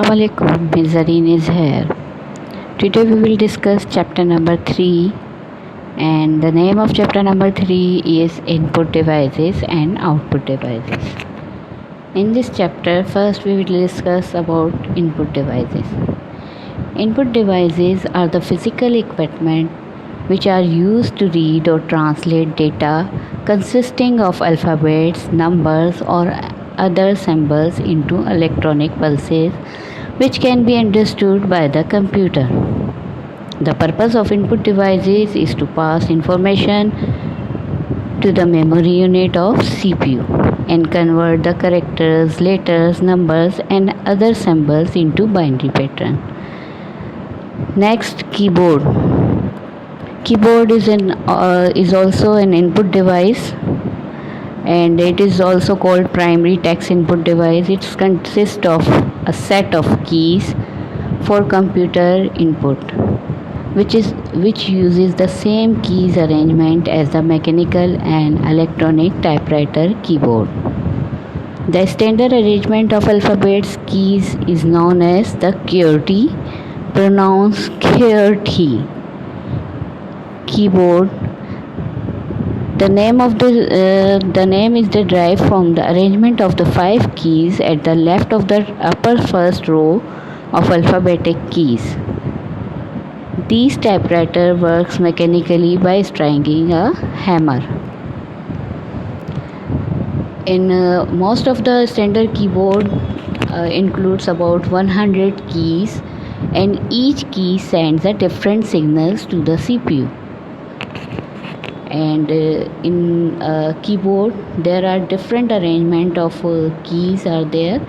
Assalamualaikum, Ms. Zareen is here. Today we will discuss chapter number 3, and the name of chapter number 3 is input devices and output devices. In this chapter, first we will discuss about input devices. Input devices are the physical equipment which are used to read or translate data consisting of alphabets, numbers, or other symbols into electronic pulses which can be understood by the computer. The purpose of input devices is to pass information to the memory unit of CPU and convert the characters, letters, numbers, and other symbols into binary pattern. Next, keyboard. Keyboard is also an input device, and it is also called primary text input device. It consists of a set of keys for computer input, which uses the same keys arrangement as the mechanical and electronic typewriter keyboard. The standard arrangement of alphabets keys is known as the QWERTY, pronounced QWERTY keyboard. The name is derived from the arrangement of the 5 keys at the left of the upper first row of alphabetic keys. This typewriter works mechanically by striking a hammer. In most of the standard keyboard includes about 100 keys, and each key sends a different signals to the CPU. And in keyboard there are different arrangement of keys are there.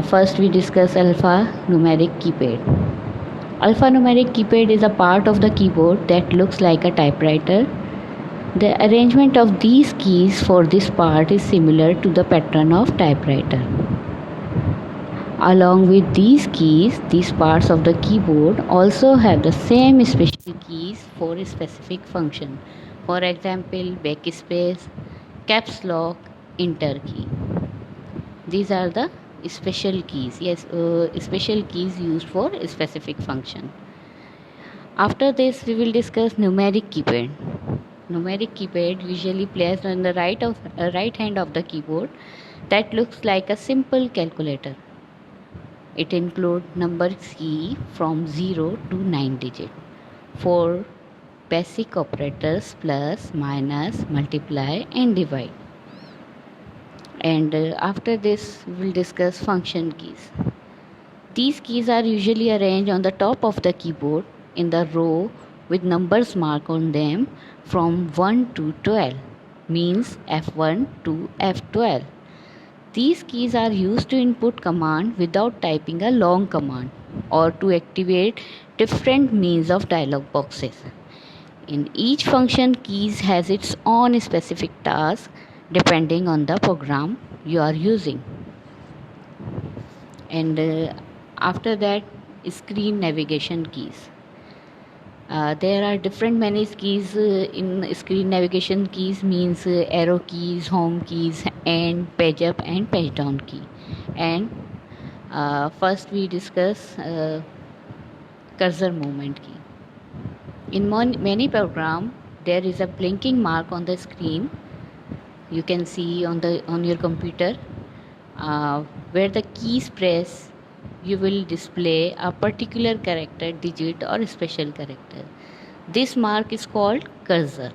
First we discuss alphanumeric keypad. Alphanumeric keypad is a part of the keyboard that looks like a typewriter. The arrangement of these keys for this part is similar to the pattern of typewriter. Along with these keys, these parts of the keyboard also have the same special keys for a specific function. For example, backspace, caps lock, enter key. These are the special keys. Special keys used for a specific function. After this, we will discuss numeric keypad. Numeric keypad usually placed on the right hand of the keyboard that looks like a simple calculator. It includes number key from 0 to 9 digit for basic operators plus, minus, multiply and divide. And after this we will discuss function keys. These keys are usually arranged on the top of the keyboard in the row with numbers marked on them from 1 to 12, means F1 to F12. These keys are used to input command without typing a long command or to activate different means of dialog boxes. In each function, keys has its own specific task depending on the program you are using. And after that, screen navigation keys. There are different many keys in screen navigation keys, means arrow keys, home keys, and page up and page down key. And first we discuss cursor movement key. In many programs, there is a blinking mark on the screen. You can see on your computer where the keys press, you will display a particular character, digit or special character. This mark is called cursor.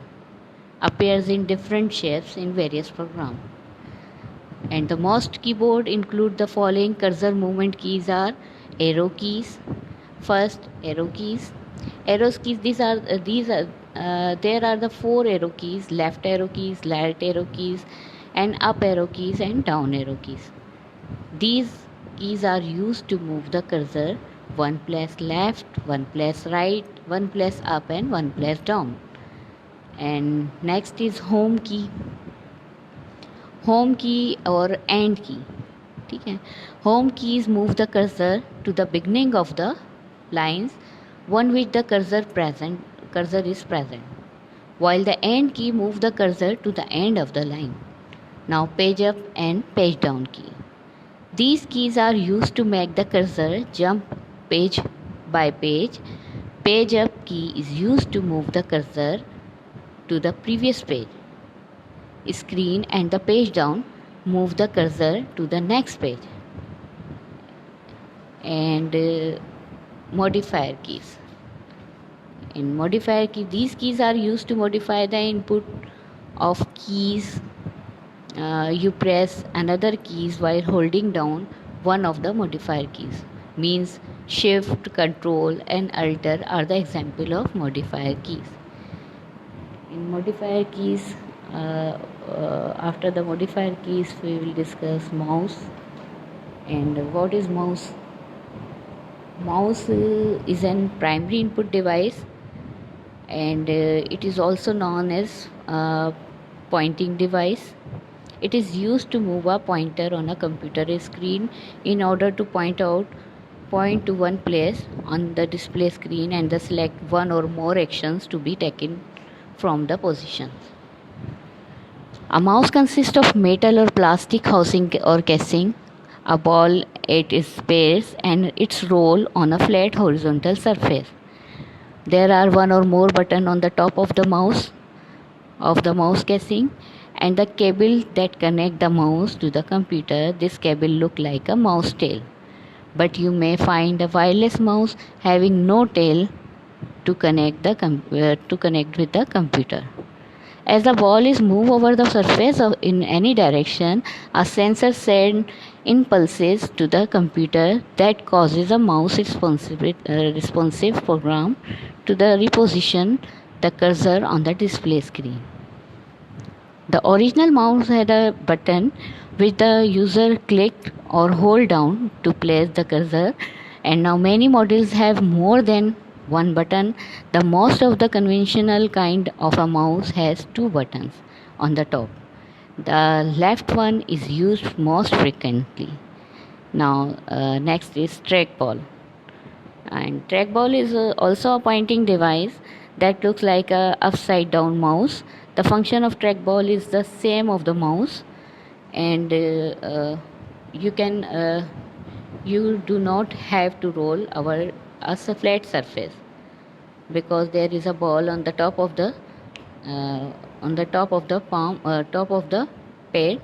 Appears in different shapes in various programs. And the most keyboard include the following cursor movement keys are arrow keys. First, arrow keys. Arrow keys. There are the 4 arrow keys: left arrow keys, right arrow keys, and up arrow keys and down arrow keys. These keys are used to move the cursor one place left, one place right, one place up and one place down. And next is home key. Home key or end key. Okay. Home keys move the cursor to the beginning of the lines on which the cursor is present, while the end key move the cursor to the end of the line. Now page up and page down key. These keys are used to make the cursor jump page by page. Page up key is used to move the cursor to the previous page. Screen and the page down move the cursor to the next page. And modifier keys. In modifier key, these keys are used to modify the input of keys. You press another keys while holding down one of the modifier keys. Means shift, control and alter are the example of modifier keys. In modifier keys, after the modifier keys we will discuss mouse. And what is mouse? Mouse is an primary input device, and it is also known as pointing device. It is used to move a pointer on a computer screen in order to point to one place on the display screen and select one or more actions to be taken from the positions. A mouse consists of metal or plastic housing or casing, a ball at its base, and its roll on a flat horizontal surface. There are one or more buttons on the top of the mouse casing, and the cable that connect the mouse to the computer. This cable look like a mouse tail, but you may find a wireless mouse having no tail to connect with the computer. As the ball is moved over the surface in any direction, a sensor sends impulses to the computer that causes a mouse responsive program to reposition the cursor on the display screen. The original mouse had a button which the user clicked or hold down to place the cursor, and now many models have more than one button. The most of the conventional kind of a mouse has two buttons on the top. The left one is used most frequently. Now next is trackball. And trackball is also a pointing device that looks like a upside down mouse. The function of trackball is the same of the mouse, and you do not have to roll over a flat surface, because there is a ball on the top of the top of the pad.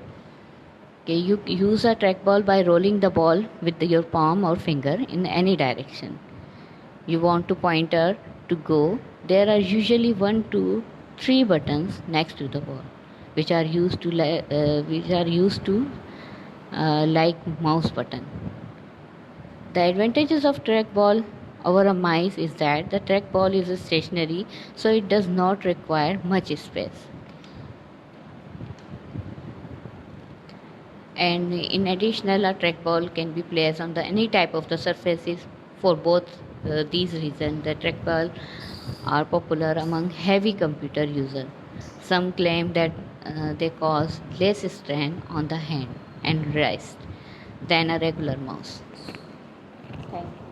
Okay, you use a trackball by rolling the ball with your palm or finger in any direction you want to pointer to go. There are usually 1, 2, 3 buttons next to the ball, which are used to like mouse button. The advantages of trackball over a mice is that the trackball is stationary, so it does not require much space. And in addition, a trackball can be placed on any type of the surfaces. For both these reasons, the trackball are popular among heavy computer users. Some claim that they cause less strain on the hand and wrist than a regular mouse. Thank you.